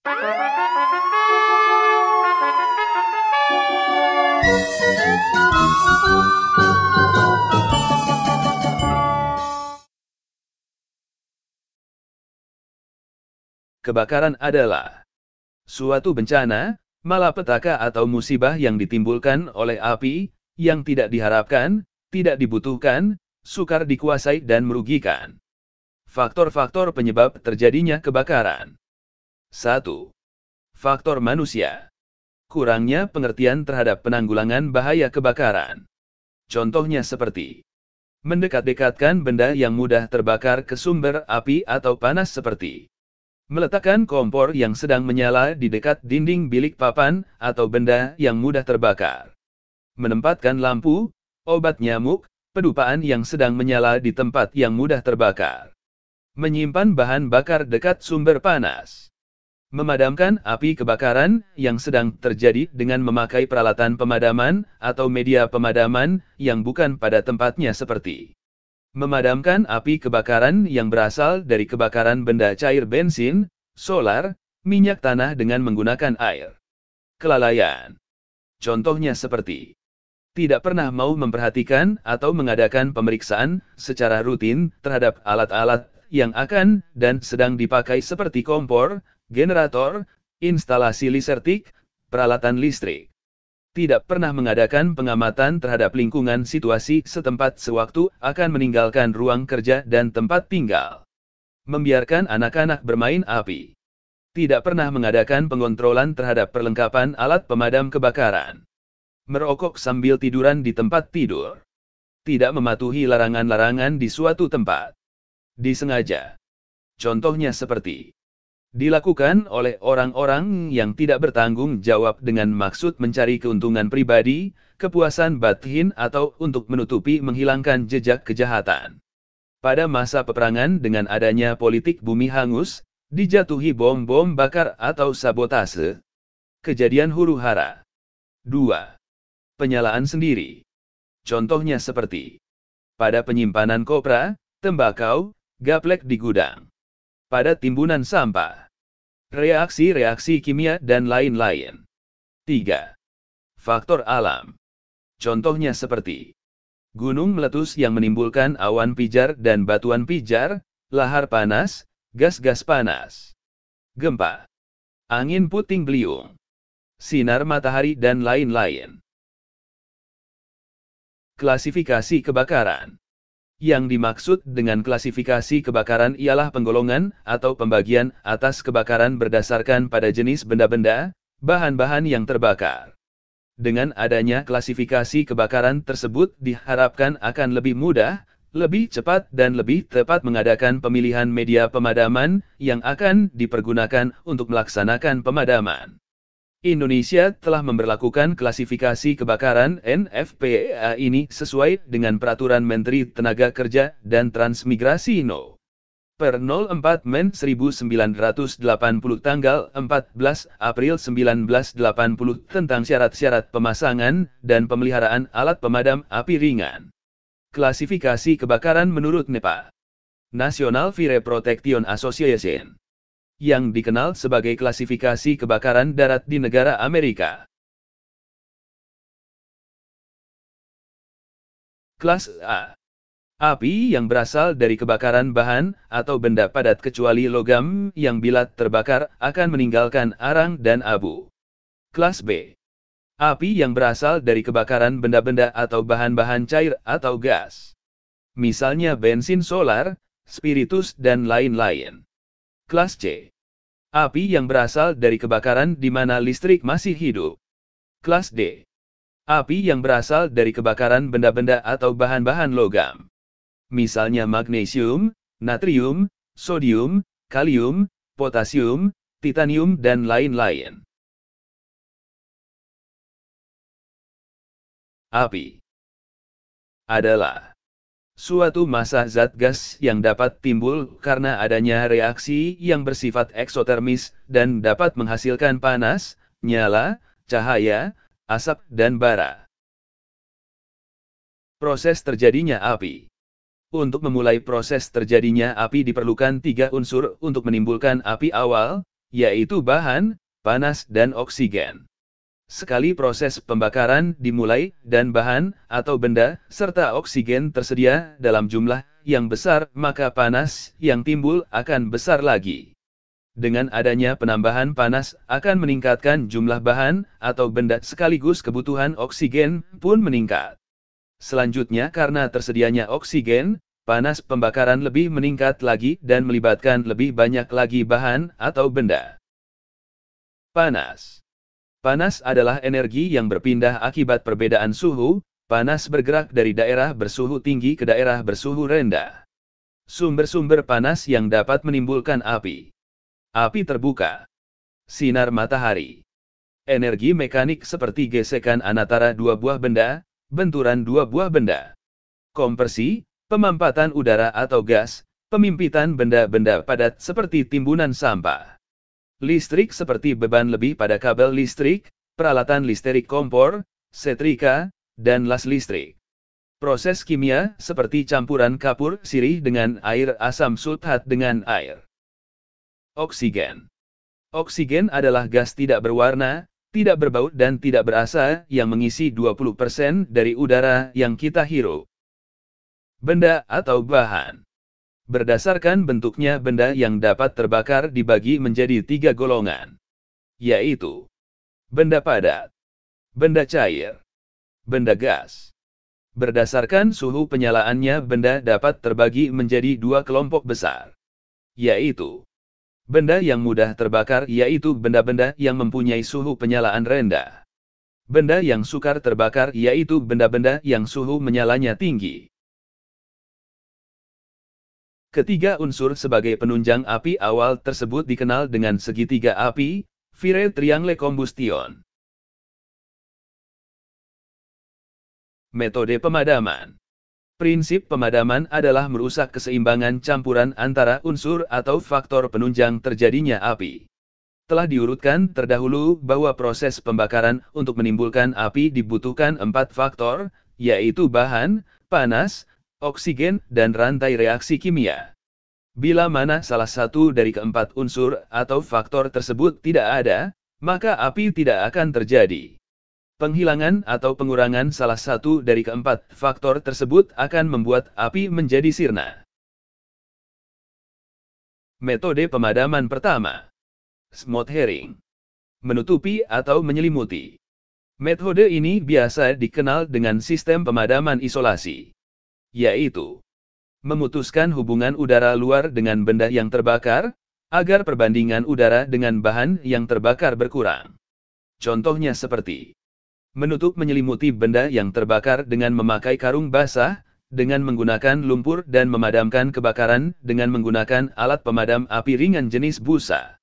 Kebakaran adalah suatu bencana, malapetaka atau musibah yang ditimbulkan oleh api, yang tidak diharapkan, tidak dibutuhkan, sukar dikuasai dan merugikan. Faktor-faktor penyebab terjadinya kebakaran. 1. Faktor manusia. Kurangnya pengertian terhadap penanggulangan bahaya kebakaran. Contohnya seperti mendekat-dekatkan benda yang mudah terbakar ke sumber api atau panas seperti meletakkan kompor yang sedang menyala di dekat dinding bilik papan atau benda yang mudah terbakar. Menempatkan lampu, obat nyamuk, pedupaan yang sedang menyala di tempat yang mudah terbakar. Menyimpan bahan bakar dekat sumber panas. Memadamkan api kebakaran yang sedang terjadi dengan memakai peralatan pemadaman atau media pemadaman yang bukan pada tempatnya seperti memadamkan api kebakaran yang berasal dari kebakaran benda cair bensin, solar, minyak tanah dengan menggunakan air. Kelalaian. Contohnya seperti tidak pernah mau memperhatikan atau mengadakan pemeriksaan secara rutin terhadap alat-alat yang akan dan sedang dipakai seperti kompor, generator, instalasi listrik, peralatan listrik. Tidak pernah mengadakan pengamatan terhadap lingkungan situasi setempat sewaktu akan meninggalkan ruang kerja dan tempat tinggal. Membiarkan anak-anak bermain api. Tidak pernah mengadakan pengontrolan terhadap perlengkapan alat pemadam kebakaran. Merokok sambil tiduran di tempat tidur. Tidak mematuhi larangan-larangan di suatu tempat. Disengaja. Contohnya seperti dilakukan oleh orang-orang yang tidak bertanggung jawab dengan maksud mencari keuntungan pribadi, kepuasan batin atau untuk menutupi menghilangkan jejak kejahatan. Pada masa peperangan dengan adanya politik bumi hangus, dijatuhi bom-bom bakar atau sabotase. Kejadian huru-hara. 2. Penyalaan sendiri. Contohnya seperti pada penyimpanan kopra, tembakau, gaplek di gudang. Pada timbunan sampah. Reaksi-reaksi kimia dan lain-lain. 3. Faktor alam. Contohnya seperti gunung meletus yang menimbulkan awan pijar dan batuan pijar, lahar panas, gas-gas panas, gempa, angin puting beliung, sinar matahari dan lain-lain. Klasifikasi kebakaran. Yang dimaksud dengan klasifikasi kebakaran ialah penggolongan atau pembagian atas kebakaran berdasarkan pada jenis benda-benda, bahan-bahan yang terbakar. Dengan adanya klasifikasi kebakaran tersebut diharapkan akan lebih mudah, lebih cepat dan lebih tepat mengadakan pemilihan media pemadaman yang akan dipergunakan untuk melaksanakan pemadaman. Indonesia telah memberlakukan klasifikasi kebakaran NFPA ini sesuai dengan Peraturan Menteri Tenaga Kerja dan Transmigrasi No. Per 04 Men 1980 tanggal 14 April 1980 tentang syarat-syarat pemasangan dan pemeliharaan alat pemadam api ringan. Klasifikasi kebakaran menurut NEPA, National Fire Protection Association, yang dikenal sebagai klasifikasi kebakaran darat di negara Amerika. Kelas A. Api yang berasal dari kebakaran bahan atau benda padat kecuali logam yang bila terbakar akan meninggalkan arang dan abu. Kelas B. Api yang berasal dari kebakaran benda-benda atau bahan-bahan cair atau gas. Misalnya bensin solar, spiritus dan lain-lain. Kelas C. Api yang berasal dari kebakaran di mana listrik masih hidup. Kelas D. Api yang berasal dari kebakaran benda-benda atau bahan-bahan logam. Misalnya magnesium, natrium, sodium, kalium, potasium, titanium dan lain-lain. Api adalah suatu massa zat gas yang dapat timbul karena adanya reaksi yang bersifat eksotermis dan dapat menghasilkan panas, nyala, cahaya, asap dan bara. Proses terjadinya api. Untuk memulai proses terjadinya api diperlukan 3 unsur untuk menimbulkan api awal, yaitu bahan, panas dan oksigen. Sekali proses pembakaran dimulai dan bahan atau benda serta oksigen tersedia dalam jumlah yang besar, maka panas yang timbul akan besar lagi. Dengan adanya penambahan panas akan meningkatkan jumlah bahan atau benda sekaligus kebutuhan oksigen pun meningkat. Selanjutnya karena tersedianya oksigen, panas pembakaran lebih meningkat lagi dan melibatkan lebih banyak lagi bahan atau benda. Panas. Panas adalah energi yang berpindah akibat perbedaan suhu. Panas bergerak dari daerah bersuhu tinggi ke daerah bersuhu rendah. Sumber-sumber panas yang dapat menimbulkan api. Api terbuka. Sinar matahari. Energi mekanik seperti gesekan antara dua buah benda, benturan dua buah benda. Kompresi, pemampatan udara atau gas, pemimpitan benda-benda padat seperti timbunan sampah. Listrik seperti beban lebih pada kabel listrik, peralatan listrik kompor, setrika, dan las listrik. Proses kimia seperti campuran kapur sirih dengan air asam sulfat dengan air. Oksigen. Oksigen adalah gas tidak berwarna, tidak berbau dan tidak berasa yang mengisi 20% dari udara yang kita hirup. Benda atau bahan. Berdasarkan bentuknya benda yang dapat terbakar dibagi menjadi 3 golongan, yaitu benda padat, benda cair, benda gas. Berdasarkan suhu penyalaannya benda dapat terbagi menjadi 2 kelompok besar, yaitu benda yang mudah terbakar yaitu benda-benda yang mempunyai suhu penyalaan rendah. Benda yang sukar terbakar yaitu benda-benda yang suhu menyalanya tinggi. Ketiga unsur sebagai penunjang api awal tersebut dikenal dengan segitiga api, fire triangle combustion. Metode pemadaman. Prinsip pemadaman adalah merusak keseimbangan campuran antara unsur atau faktor penunjang terjadinya api. Telah diurutkan terdahulu bahwa proses pembakaran untuk menimbulkan api dibutuhkan 4 faktor, yaitu bahan, panas, oksigen, dan rantai reaksi kimia. Bila mana salah satu dari keempat unsur atau faktor tersebut tidak ada, maka api tidak akan terjadi. Penghilangan atau pengurangan salah satu dari keempat faktor tersebut akan membuat api menjadi sirna. Metode pemadaman pertama. Smothering. Menutupi atau menyelimuti. Metode ini biasa dikenal dengan sistem pemadaman isolasi, yaitu memutuskan hubungan udara luar dengan benda yang terbakar, agar perbandingan udara dengan bahan yang terbakar berkurang. Contohnya seperti menutup menyelimuti benda yang terbakar dengan memakai karung basah, dengan menggunakan lumpur dan memadamkan kebakaran dengan menggunakan alat pemadam api ringan jenis busa.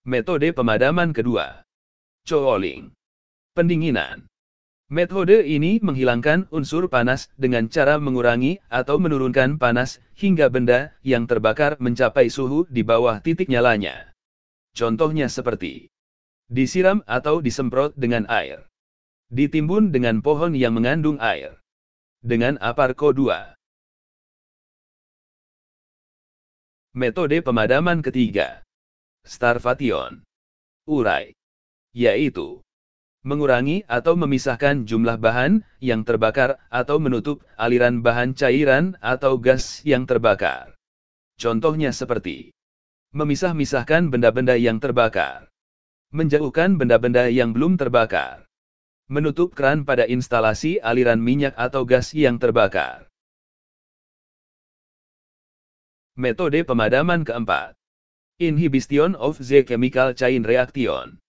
Metode pemadaman kedua. Cooling. Pendinginan. Metode ini menghilangkan unsur panas dengan cara mengurangi atau menurunkan panas hingga benda yang terbakar mencapai suhu di bawah titik nyalanya. Contohnya seperti disiram atau disemprot dengan air, ditimbun dengan pohon yang mengandung air, dengan Aparco 2. Metode pemadaman ketiga. Starvation. Urai. Yaitu mengurangi atau memisahkan jumlah bahan yang terbakar atau menutup aliran bahan cairan atau gas yang terbakar. Contohnya seperti memisah-misahkan benda-benda yang terbakar, menjauhkan benda-benda yang belum terbakar, menutup keran pada instalasi aliran minyak atau gas yang terbakar. Metode pemadaman keempat. Inhibition of the chemical chain reaction.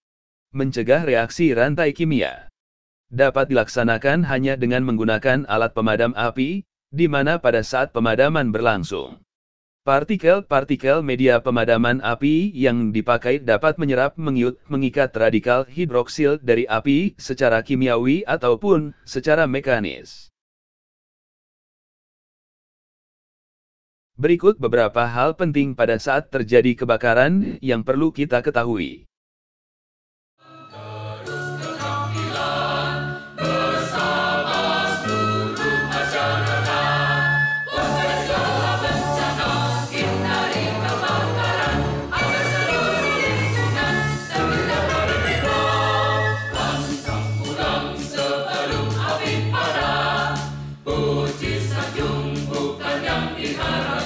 Mencegah reaksi rantai kimia. Dapat dilaksanakan hanya dengan menggunakan alat pemadam api, di mana pada saat pemadaman berlangsung, partikel-partikel media pemadaman api yang dipakai dapat menyerap, mengikat radikal hidroksil dari api secara kimiawi ataupun secara mekanis. Berikut beberapa hal penting pada saat terjadi kebakaran yang perlu kita ketahui. Pelihara